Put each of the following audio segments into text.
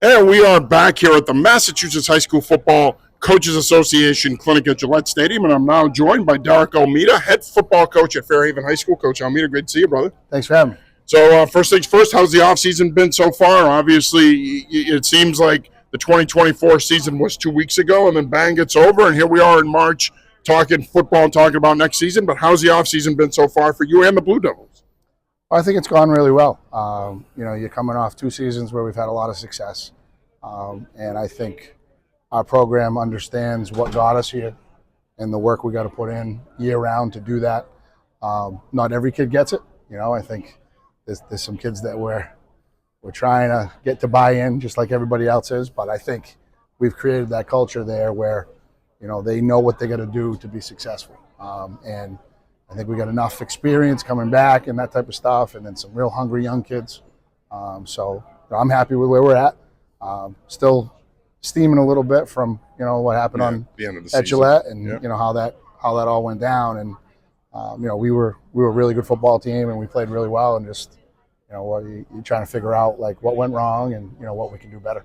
And we are back here at the Massachusetts High School Football Coaches Association Clinic at Gillette Stadium, and I'm now joined by Derek Almeida, head football coach at Fairhaven High School. Coach Almeida, great to see you, brother. Thanks for having me. So first things first, how's the offseason been so far? Obviously, it seems like the 2024 season was 2 weeks ago, and then bang, it's over, and here we are in March talking football and talking about next season. But how's the offseason been so far for you and the Blue Devils? I think it's gone really well. You're coming off 2 seasons where we've had a lot of success, and I think our program understands what got us here and the work we got to put in year-round to do that. Not every kid gets it. I think there's some kids that we're trying to get to buy in, just like everybody else is. But I think we've created that culture there where, they know what they got to do to be successful. And I think we got enough experience coming back and that type of stuff, and then some real hungry young kids. So I'm happy with where we're at. Still steaming a little bit from what happened on the end of the at season. Gillette, and how that all went down. And we were a really good football team, and we played really well. And just you're trying to figure out like what went wrong and what we can do better.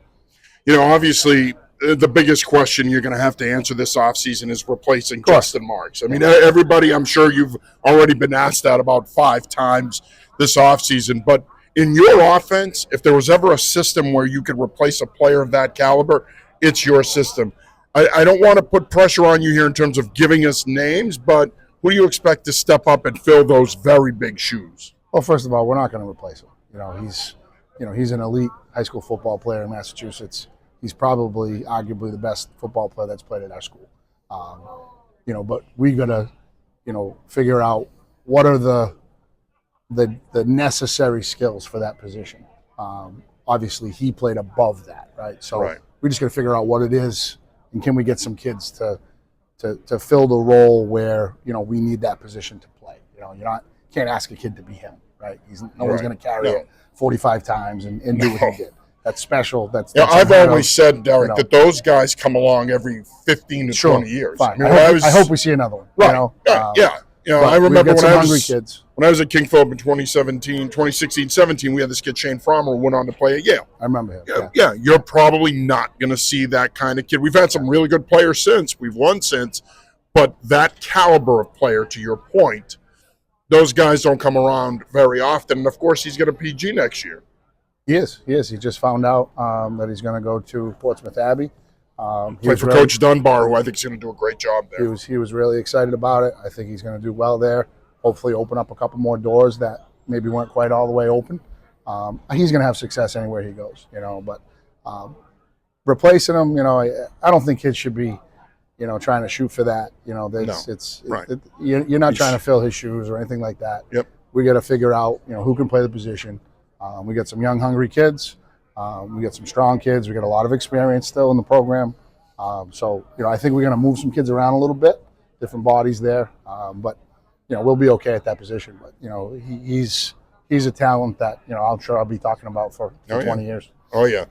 Obviously, the biggest question you're going to have to answer this offseason is replacing Justin Marks. I mean, everybody, I'm sure you've already been asked that about 5 times this offseason. But in your offense, if there was ever a system where you could replace a player of that caliber, it's your system. I don't want to put pressure on you here in terms of giving us names, but who do you expect to step up and fill those very big shoes? Well, first of all, we're not going to replace him. He's an elite high school football player in Massachusetts. He's probably, arguably, the best football player that's played at our school. But we got to, figure out what are the necessary skills for that position. Obviously, he played above that, right? So we just got to figure out what it is, and can we get some kids to fill the role where we need that position to play. Can't ask a kid to be him, right? No one's going to carry it 45 times and do what he did. That's special. That's I've always said, Derek, that those guys come along every 15 to 20 years. Fine. I hope we see another one. Right. I remember when I was at King Philip in 2016-17, we had this kid, Shane Frommer, who went on to play at Yale. I remember him. Yeah, you're probably not going to see that kind of kid. We've had some really good players since. We've won since. But that caliber of player, to your point, those guys don't come around very often. And, of course, he's going to PG next year. He is. He just found out that he's going to go to Portsmouth Abbey. Play for Coach Dunbar, who I think is going to do a great job there. He was really excited about it. I think he's going to do well there. Hopefully open up a couple more doors that maybe weren't quite all the way open. He's going to have success anywhere he goes, But replacing him, I don't think kids should be, trying to shoot for that. You're not trying to fill his shoes or anything like that. Yep. We got to figure out, who can play the position. We got some young, hungry kids. We got some strong kids. We got a lot of experience still in the program. So I think we're going to move some kids around a little bit, different bodies there. But we'll be okay at that position. But he's a talent that I'm sure I'll be talking about for 20 years. Oh yeah,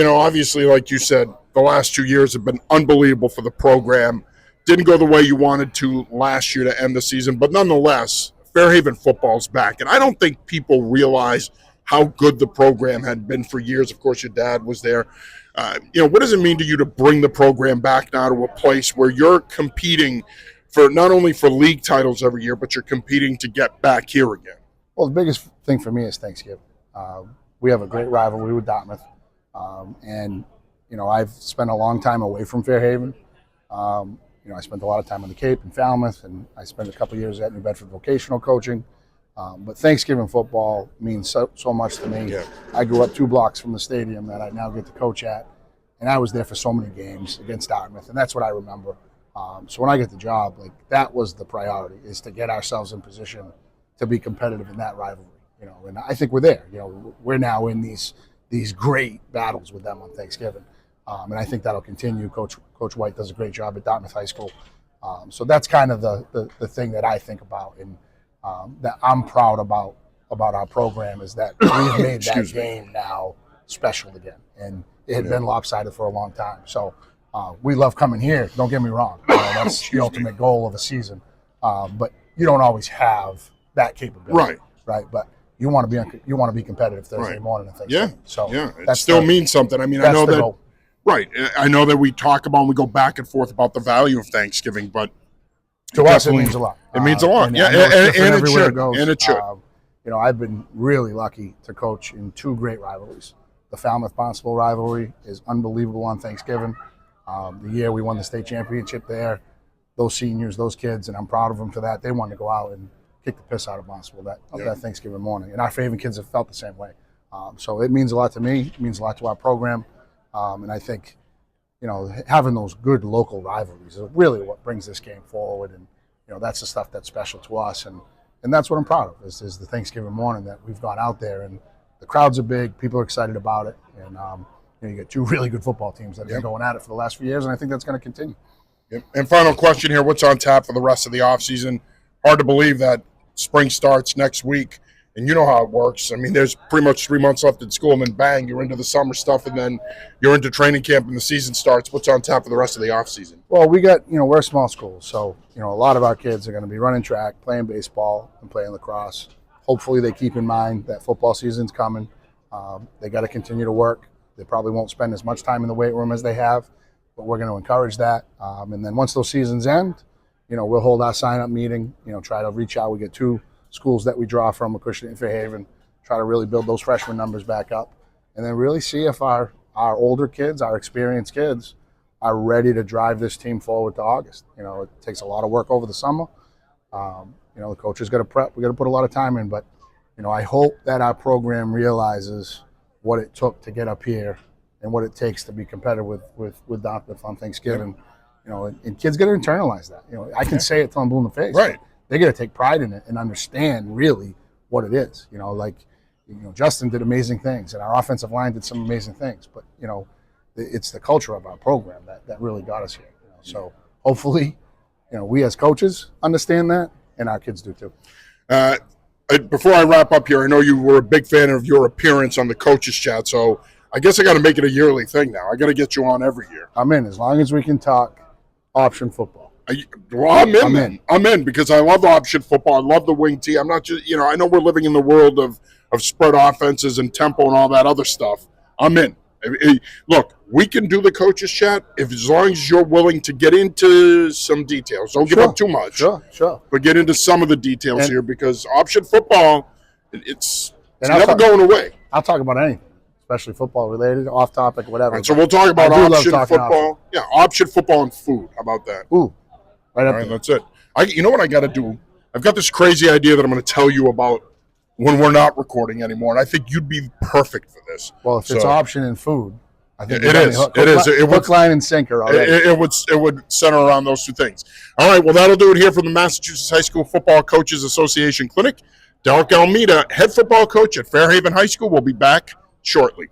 obviously, like you said, the last 2 years have been unbelievable for the program. Didn't go the way you wanted to last year to end the season, but nonetheless, Fairhaven football's back, and I don't think people realize how good the program had been for years. Of course, your dad was there. What does it mean to you to bring the program back now to a place where you're competing for not only for league titles every year, but you're competing to get back here again? Well, the biggest thing for me is Thanksgiving. We have a great rivalry with Dartmouth, and I've spent a long time away from Fairhaven. I spent a lot of time on the Cape in Falmouth, and I spent a couple years at New Bedford vocational coaching. But Thanksgiving football means so much to me. Yeah. I grew up 2 blocks from the stadium that I now get to coach at, and I was there for so many games against Dartmouth, and that's what I remember. So when I get the job, that was the priority, is to get ourselves in position to be competitive in that rivalry. And I think we're there. We're now in these great battles with them on Thanksgiving, and I think that'll continue. Coach White does a great job at Dartmouth High School, so that's kind of the thing that I think about, and that I'm proud about our program, is that we've made that game now special again, and it had been lopsided for a long time. So we love coming here. Don't get me wrong; that's the ultimate goal of a season. But you don't always have that capability, right? But you want to be competitive Thursday morning. I think. Yeah. So it still means something. I mean, I know that. Goal. Right. I know that we talk about and we go back and forth about the value of Thanksgiving, but to us it means a lot. It means a lot. And it should. And it should. I've been really lucky to coach in 2 great rivalries. The Falmouth-Barnstable rivalry is unbelievable on Thanksgiving. The year we won the state championship there, those seniors, those kids, and I'm proud of them for that. They wanted to go out and kick the piss out of Barnstable that Thanksgiving morning. And our Fairhaven kids have felt the same way. So it means a lot to me. It means a lot to our program. And I think, having those good local rivalries is really what brings this game forward. And, that's the stuff that's special to us. And that's what I'm proud of is the Thanksgiving morning that we've gone out there. And the crowds are big. People are excited about it. And, you get 2 really good football teams that have been going at it for the last few years. And I think that's going to continue. Yep. And final question here, what's on tap for the rest of the offseason? Hard to believe that spring starts next week. And you know how it works. I mean, there's pretty much 3 months left in school, and then bang, you're into the summer stuff, and then you're into training camp, and the season starts. What's on tap for the rest of the offseason? Well, we got, we're a small school, so, a lot of our kids are going to be running track, playing baseball, and playing lacrosse. Hopefully they keep in mind that football season's coming. They got to continue to work. They probably won't spend as much time in the weight room as they have, but we're going to encourage that. And then once those seasons end, we'll hold our sign-up meeting, try to reach out. We get 2 schools that we draw from, Acushnet and Fairhaven, try to really build those freshman numbers back up, and then really see if our older kids, our experienced kids, are ready to drive this team forward to August. It takes a lot of work over the summer. The coaches got to prep. We got to put a lot of time in, but I hope that our program realizes what it took to get up here and what it takes to be competitive with Dartmouth on Thanksgiving. And kids got to internalize that. I can say it till I'm blue in the face. Right. They got to take pride in it and understand really what it is. Justin did amazing things, and our offensive line did some amazing things. But it's the culture of our program that really got us here. So hopefully, we as coaches understand that, and our kids do too. Before I wrap up here, I know you were a big fan of your appearance on the coaches chat, so I guess I got to make it a yearly thing now. I got to get you on every year. I'm in as long as we can talk option football. I'm in because I love option football. I love the wing tee. I'm not just, I know we're living in the world of spread offenses and tempo and all that other stuff. I'm in. Look, we can do the coaches chat as long as you're willing to get into some details. Don't give up too much. Sure. But get into some of the details here because option football, it's never going away. I'll talk about anything, especially football related, off topic, whatever. Right, so we'll talk about option football. Yeah, option football and food. How about that? Ooh. All right, that's it. You know what I got to do? I've got this crazy idea that I'm going to tell you about when we're not recording anymore, and I think you'd be perfect for this. Well, if it's option in food, I think it is. Hook, line, and sinker already. It would center around those 2 things. All right, well, that'll do it here from the Massachusetts High School Football Coaches Association Clinic. Derek Almeida, head football coach at Fairhaven High School, will be back shortly.